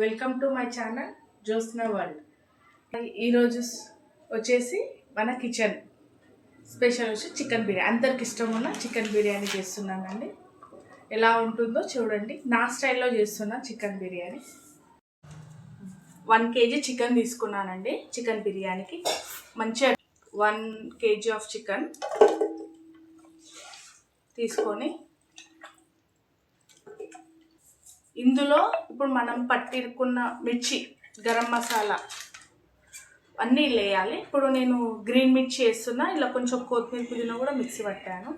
Welcome to my channel Jyotsna world. ఈరోజు వచ్చేసి మన కిచెన్ స్పెషల్ వచ్చి చికెన్ బిర్యానీ. అందరికి ఇష్టం ఉన్న చికెన్ బిర్యానీ చేస్తున్నానండి. ఎలా ఉంటుందో చూడండి. నా స్టైల్లో చేస్తున్నా చికెన్ బిర్యానీ. 1 kg చికెన్ తీసుకున్నానండి. చికెన్ బిర్యానీకి మంచిగా 1 kg ఆఫ్ చికెన్ తీసుకొని ఇందులో ఇప్పుడు మనం పట్టుకున్న మిర్చి, గరం మసాలా అన్నీ వేయాలి. ఇప్పుడు నేను గ్రీన్ మిర్చి వేస్తున్నా. ఇలా కొంచెం కొత్తిమీర, పుదీనా కూడా మిక్సీ పట్టాను.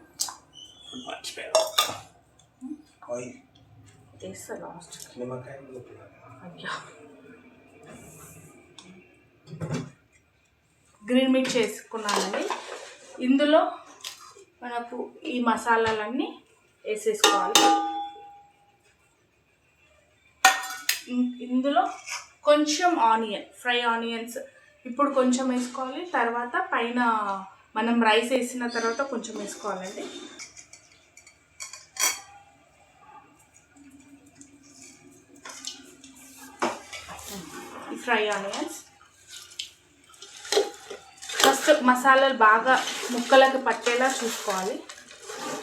వేస్తా లాస్ట్. అయ్యా, గ్రీన్ మిర్చి వేసుకున్నానండి. ఇందులో మనకు ఈ మసాలాలన్నీ వేసేసుకోవాలి. ఇందులో కొంచెం ఆనియన్, ఫ్రై ఆనియన్స్ ఇప్పుడు కొంచెం వేసుకోవాలి. తర్వాత పైన మనం రైస్ వేసిన తర్వాత కొంచెం వేసుకోవాలండి. ఈ ఫ్రై ఆనియన్స్ ఫస్ట్ మసాలాలు బాగా ముక్కలకు పట్టేలా చూసుకోవాలి.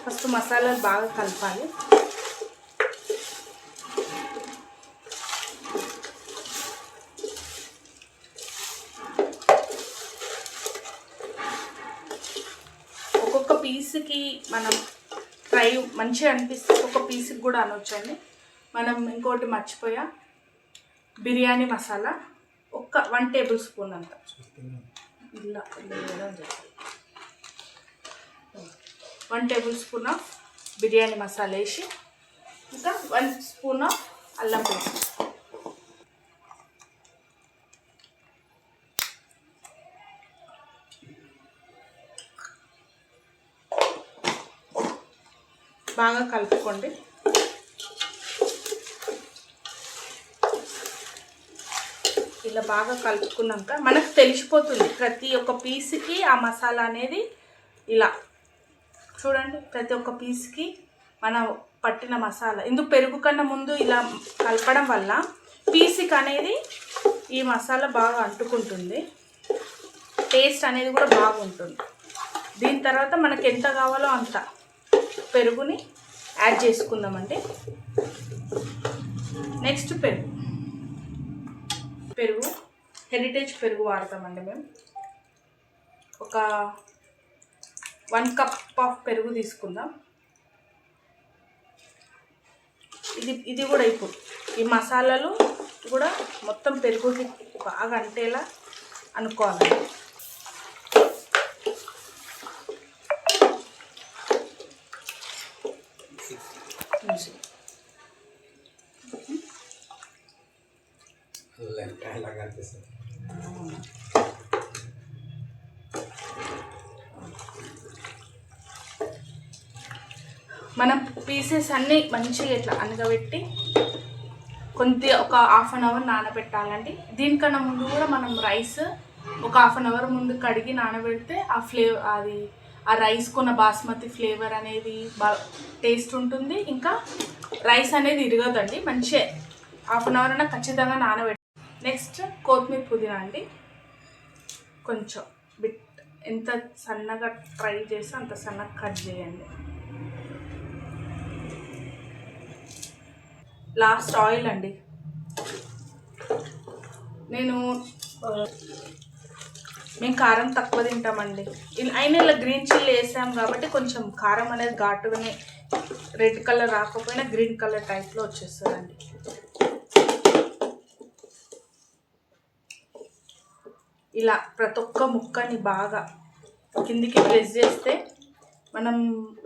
ఫస్ట్ మసాలాలు బాగా కలపాలి. ఒక్కొక్క పీస్కి మనం ఫ్రై మంచిగా అనిపిస్తే ఒక్కొక్క పీస్కి కూడా అనొచ్చండి. మనం ఇంకోటి మర్చిపోయా, బిర్యానీ మసాలా 1 టేబుల్ స్పూన్ అంత ఇలా 1 table spoon of biryani masala వేసి ఇంకా 1 స్పూన్ ఆఫ్ అల్లం పేస్ట్. బాగా కలుపుకోండి. ఇలా బాగా కలుపుకున్నాక మనకు తెలిసిపోతుంది ప్రతి ఒక్క పీస్కి ఆ మసాలా అనేది. ఇలా చూడండి, ప్రతి ఒక్క పీస్కి మనం పట్టిన మసాలా. ఇందుకు పెరుగు కన్నా ముందు ఇలా కలపడం వల్ల పీస్కి అనేది ఈ మసాలా బాగా అంటుకుంటుంది. టేస్ట్ అనేది కూడా బాగుంటుంది. దీని తర్వాత మనకు ఎంత కావాలో అంత పెరుగుని యాడ్ చేసుకుందామండి. నెక్స్ట్ పెరుగు హెరిటేజ్ పెరుగు వాడతామండి మేము. ఒక 1 కప్ ఆఫ్ పెరుగు తీసుకుందాం. ఇది కూడా ఇప్పుడు ఈ మసాలాలు కూడా మొత్తం పెరుగుకి బాగా అంటేలా అనుకోవాలి. మనం పీసెస్ అన్నీ మంచిగా ఇట్లా అనగబెట్టి ఒక 1/2 అవర్ నానబెట్టాలండి. దీనికన్నా ముందు కూడా మనం రైస్ ఒక 1/2 అవర్ ముందు కడిగి నానబెడితే ఆ రైస్ కొన్న బాస్మతి ఫ్లేవర్ అనేది టేస్ట్ ఉంటుంది. ఇంకా రైస్ అనేది ఇరగదండి. మంచిగా 1/2 అవర్ అయినా ఖచ్చితంగా నానబెట్టి. నెక్స్ట్ కొత్తిమీర, పుదీనా అండి. కొంచెం ఎంత సన్నగా ట్రై చేస్తే అంత సన్నగా కట్ చేయండి. లాస్ట్ ఆయిల్ అండి. మేము కారం తక్కువ తింటామండి. అయినా ఇలా గ్రీన్ చిల్లీ వేసాం కాబట్టి కొంచెం కారం అనేది ఘాటుగానే, రెడ్ కలర్ రాకపోయినా గ్రీన్ కలర్ టైప్లో వచ్చేస్తుందండి. ఇలా ప్రతి ఒక్క ముక్కని బాగా కిందికి ప్రెస్ చేస్తే మనం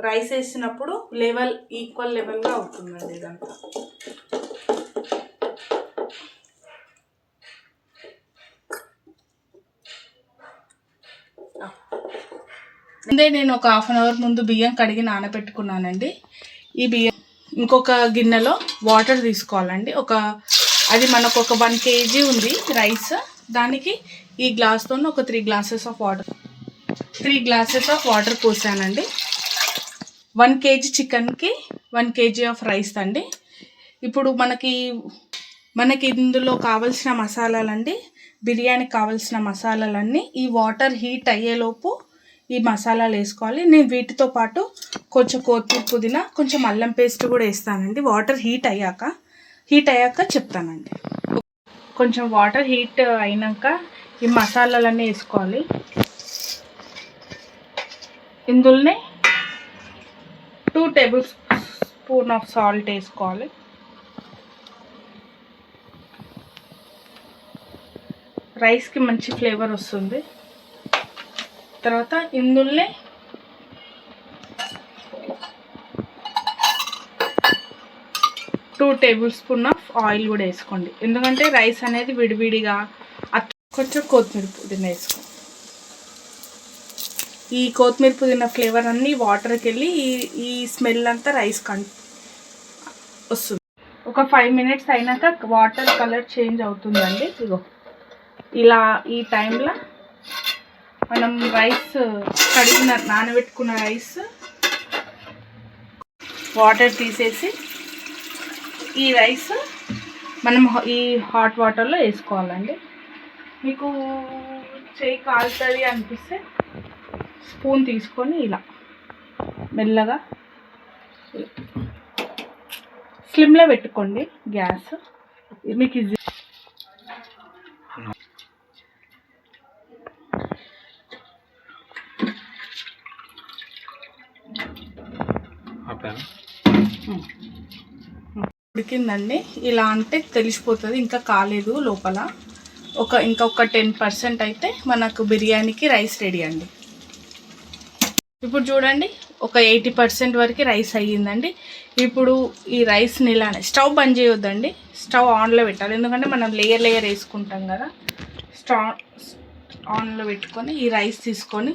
రైస్ వేసినప్పుడు ఈక్వల్ లెవెల్గా అవుతుందండి ఇదంతా. ముందే నేను ఒక 1/2 అవర్ ముందు బియ్యం కడిగి నానబెట్టుకున్నానండి. ఈ బియ్యం ఇంకొక గిన్నెలో వాటర్ తీసుకోవాలండి. అది మనకు ఒక 1 kg ఉంది రైస్. దానికి ఈ గ్లాస్తో ఒక 3 గ్లాసెస్ ఆఫ్ వాటర్ పోసానండి. 1 kg చికెన్కి 1 kg ఆఫ్ రైస్ అండి. ఇప్పుడు మనకి మనకి ఇందులో కావాల్సిన మసాలాలండి, బిర్యానీకి కావాల్సిన మసాలాలన్నీ ఈ వాటర్ హీట్ అయ్యేలోపు ఈ మసాలాలు వేసుకోవాలి. నేను వీటితో పాటు కొంచెం కొత్తిమీర, పుదీనా, కొంచెం అల్లం పేస్ట్ కూడా వేస్తానండి. వాటర్ హీట్ అయ్యాక చెప్తానండి. కొంచెం వాటర్ హీట్ అయినాక ఈ మసాలాలన్నీ వేసుకోవాలి. ఇందులోనే 2 టేబుల్ స్పూన్ ఆఫ్ సాల్ట్ వేసుకోవాలి. రైస్కి మంచి ఫ్లేవర్ వస్తుంది. తర్వాత ఇందులోనే 2 టేబుల్ స్పూన్ ఆఫ్ ఆయిల్ కూడా వేసుకోండి. ఎందుకంటే రైస్ అనేది విడివిడిగా. కొంచెం కొత్తిమీర, పుదీనా వేసుకోండి. ఈ కొత్తిమీర, పుదీనా ఫ్లేవర్ అన్నీ వాటర్కి వెళ్ళి ఈ స్మెల్ అంతా రైస్ వస్తుంది. ఒక 5 మినిట్స్ అయినాక వాటర్ కలర్ చేంజ్ అవుతుందండి. ఇగో ఇలా ఈ టైంలో మనం రైస్ నానబెట్టుకున్న రైస్ వాటర్ తీసేసి ఈ రైస్ మనం ఈ హాట్ వాటర్లో వేసుకోవాలండి. మీకు చేయి కాలుతుంది అనిపిస్తే స్పూన్ తీసుకొని ఇలా మెల్లగా స్లిమ్లో పెట్టుకోండి గ్యాస్. మీకు ఈజీ. ఉడికిందండి. ఇలా అంటే తెలిసిపోతుంది, ఇంకా కాలేదు లోపల. ఇంకొక 10% అయితే మనకు బిర్యానీకి రైస్ రెడీ అండి. ఇప్పుడు చూడండి, ఒక 80% వరకు రైస్ అయ్యిందండి. ఇప్పుడు ఈ రైస్ని ఇలానే స్టవ్ బంద్ చేయొద్దండి, స్టవ్ ఆన్లో పెట్టాలి. ఎందుకంటే మనం లేయర్ వేసుకుంటాం కదా. స్టవ్ ఆన్లో పెట్టుకొని ఈ రైస్ తీసుకొని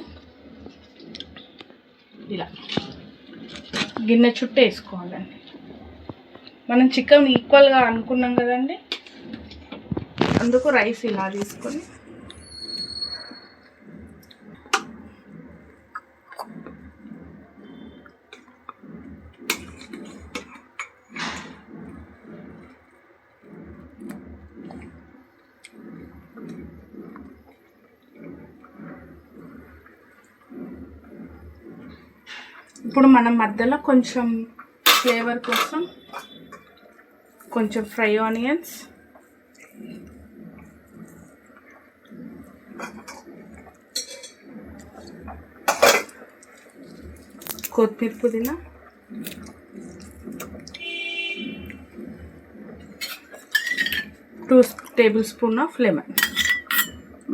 ఇలా గిన్నె చుట్టూ వేసుకోవాలండి. మనం చికెన్ ఈక్వల్గా అనుకున్నాం కదండి, అందుకు రైస్ ఇలా తీసుకొని ఇప్పుడు మనం మధ్యలో కొంచెం ఫ్లేవర్ కోసం కొంచెం ఫ్రై ఆనియన్స్, కొత్తిమీర, పుదీనా, 2 టేబుల్ స్పూన్ ఆఫ్ లెమన్.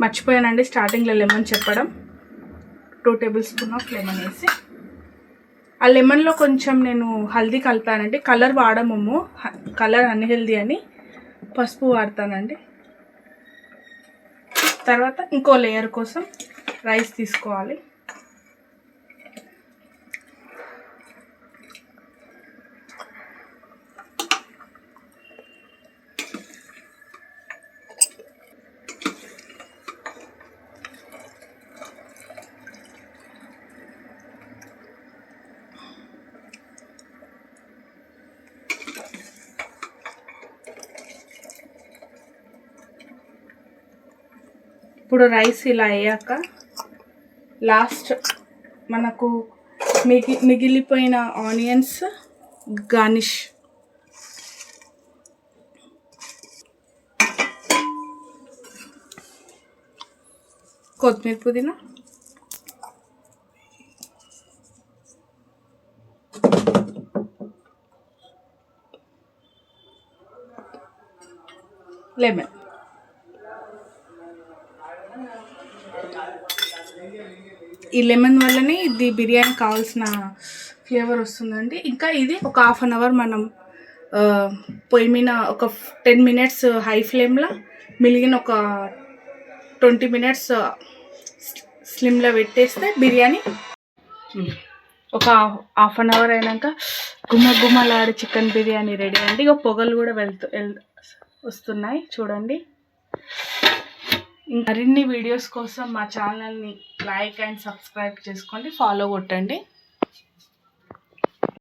మర్చిపోయానండి స్టార్టింగ్లో లెమన్ చెప్పడం. 2 టేబుల్ స్పూన్ ఆఫ్ లెమన్ వేసి ఆ లెమన్లో కొంచెం నేను హల్దీ కలిపానండి. కలర్ వాడము, కలర్ అన్హెల్దీ అని పసుపు వాడతానండి. తర్వాత ఇంకో లేయర్ కోసం రైస్ తీసుకోవాలి. ఇప్పుడు రైస్ ఇలా అయ్యాక లాస్ట్ మనకు మిగిలిపోయిన ఆనియన్స్ గార్నిష్, కొత్తిమీర, పుదీనా, లెమన్. ఈ లెమన్ వల్లనే ఇది బిర్యానీ కావాల్సిన ఫ్లేవర్ వస్తుందండి. ఇంకా ఇది ఒక 1/2 అవర్ మనం పొయ్యి మీద ఒక 10 మినిట్స్ హై ఫ్లేమ్లో, మిగిలిన ఒక 20 మినిట్స్ స్లిమ్లో పెట్టేస్తే బిర్యానీ ఒక 1/2 అవర్ అయినాక గుమ్మలాడే చికెన్ బిర్యానీ రెడీ అండి. ఇక పొగలు కూడా వస్తున్నాయి చూడండి. మరిన్ని వీడియోస్ కోసం మా ఛానల్ని లైక్ అండ్ సబ్స్క్రైబ్ చేసుకోండి, ఫాలో కొట్టండి.